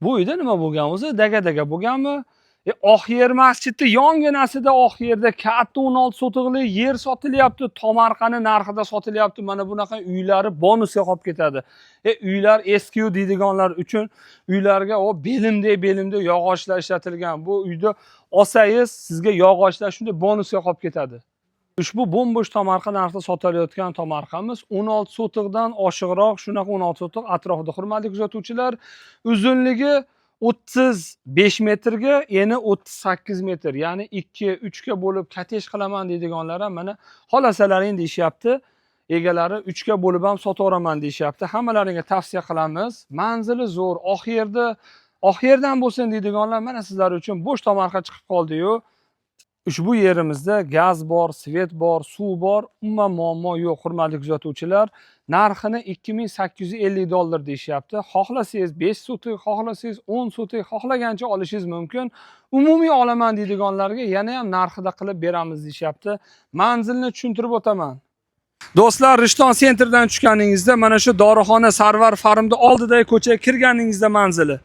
Bu uyda nima bo'lgan o'zi? Daga bo'lganmi? Oq yer masjidni yonginasida oq yerda katta 16 sotiqli yer sotilyapti. Tomorqani narxida sotilyapti. Mana bunaqa uylari bonusga qolib ketadi. Uylar eski deydiganlar uchun uylarga o belimda yog'ochlar ishlatilgan. Bu uyda olsangiz sizga yog'ochlar shunday bonusga qolib ketadi. Ushbu bo'mbo'sh tomorqa narxida sotilayotgan tomorqamiz 16 sotiqdan oshiqroq, shunaqa 16 sotiq atrofida. Hurmatli kuzatuvchilar, uzunligi 35 metrga, eni 38 metr, ya'ni 2-3 ga bo'lib katesh qilaman deydiganlar ham mana xolasalaring deyishyapti. Egalari 3 ga bo'lib ham sotaveraman deyishyapti. Hammalaringga tavsiya qilamiz. Manzili zo'r, oq yerdan bo'lsin deydiganlar mana sizlar uchun bo'sh tomorqa chiqib qoldi-yu. Ushbu yerimizda gaz bor, svet bor, suv bor, umuman muammo yo'q. Hurmatli kuzatuvchilar, narxini $2850 deyishyapti. Xohlasangiz 5 sotik, xohlasangiz 10 sotik, xohlagancha olishingiz mumkin. Umumiy olaman deydiganlarga yana ham narxida qilib beramiz deyishyapti. Manzilni tushuntirib o'taman. Do'stlar, Rishton sentrdan tushganingizda mana shu dorixona Sarvar Farmda oldidagi ko'chaga kirganingizda manzili